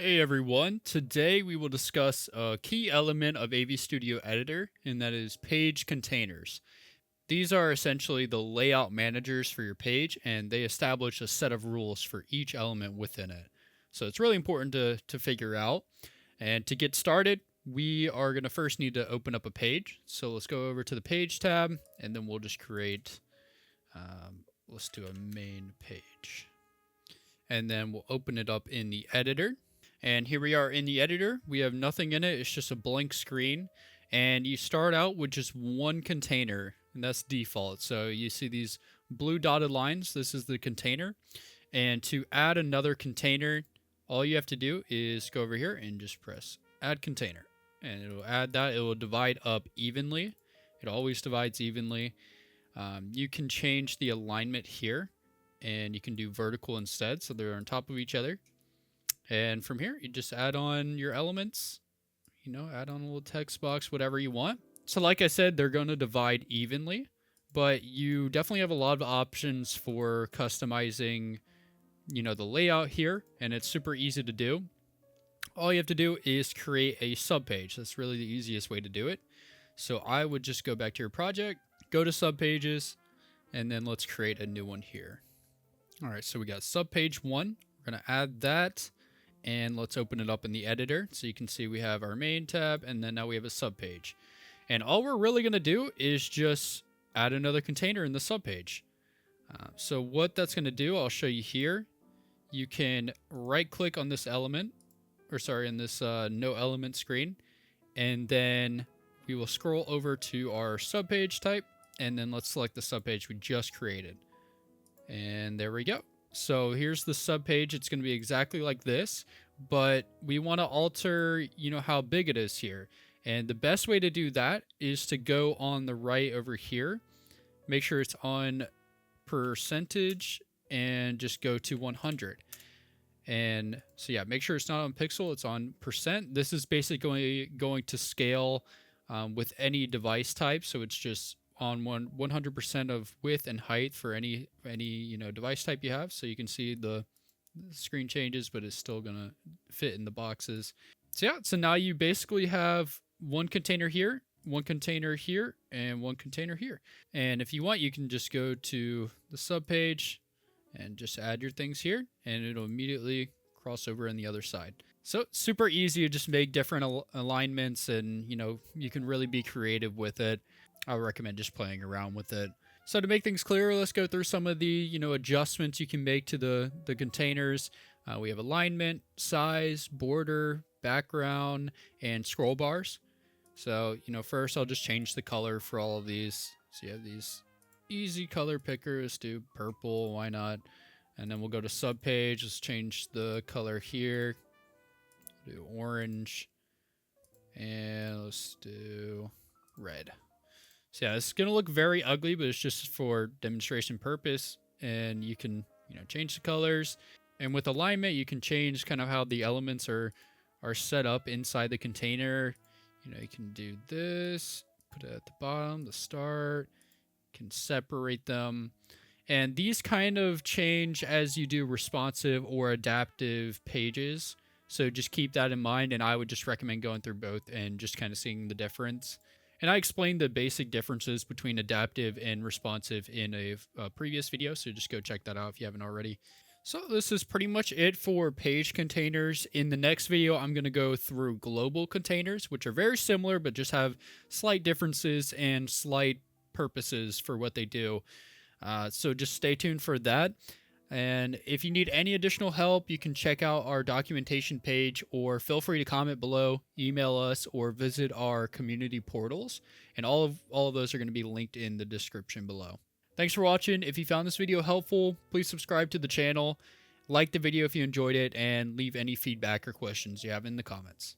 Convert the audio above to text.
Hey everyone, today we will discuss a key element of AVstudio Editor, and that is page containers. These are essentially the layout managers for your page, and they establish a set of rules for each element within it. So it's really important to figure out. And to get started, we are going to first need to open up a page. So let's go over to the page tab, and then we'll just create, let's do a main page. And then we'll open it up in the editor. And here we are in the editor. We have nothing in it. It's just a blank screen. And you start out with just one container, and that's default. So you see these blue dotted lines. This is the container. And to add another container, all you have to do is go over here and just press add container. And it'll add that. It will divide up evenly. It always divides evenly. You can change the alignment here, and you can do vertical instead, so they're on top of each other. And from here, you just add on your elements, add on a little text box, whatever you want. So like I said, they're going to divide evenly, but you definitely have a lot of options for customizing, the layout here, and it's super easy to do. All you have to do is create a subpage. That's really the easiest way to do it. So I would just go back to your project, go to subpages, and then let's create a new one here. All right, so we got subpage 1. We're going to add that. And let's open it up in the editor. So you can see we have our main tab, and then now we have a subpage. And all we're really going to do is just add another container in the subpage. So what that's going to do, I'll show you here. You can right click on this element, in this no element screen. And then we will scroll over to our subpage type. And then let's select the subpage we just created. And there we go. So here's the subpage. It's going to be exactly like this, but we want to alter, how big it is here. And the best way to do that is to go on the right over here, make sure it's on percentage, and just go to 100. And so yeah, make sure it's not on pixel, it's on percent. This is basically going to scale with any device type. So it's just on 100% of width and height for any device type you have. So you can see the screen changes, but it's still gonna fit in the boxes. So yeah, so now you basically have one container here, one container here, and one container here. And if you want, you can just go to the sub page and just add your things here, and it'll immediately cross over on the other side. So super easy to just make different alignments, and you can really be creative with it. I would recommend just playing around with it. So to make things clearer, let's go through some of the adjustments you can make to the containers. We have alignment, size, border, background, and scroll bars. So first I'll just change the color for all of these. So you have these easy color pickers. Do purple, why not? And then we'll go to subpage. Let's change the color here. Do orange, and let's do red. So yeah, it's going to look very ugly, but it's just for demonstration purpose. And you can, change the colors. And with alignment, you can change kind of how the elements are set up inside the container. You can do this, put it at the bottom, the start, can separate them. And these kind of change as you do responsive or adaptive pages. So just keep that in mind. And I would just recommend going through both and just kind of seeing the difference. And I explained the basic differences between adaptive and responsive in a previous video, so just go check that out if you haven't already. So this is pretty much it for page containers. In the next video, I'm going to go through global containers, which are very similar, but just have slight differences and slight purposes for what they do. So just stay tuned for that. And if you need any additional help, you can check out our documentation page, or feel free to comment below, email us, or visit our community portals. And all of those are going to be linked in the description below. Thanks for watching. If you found this video helpful, please subscribe to the channel, like the video if you enjoyed it, and leave any feedback or questions you have in the comments.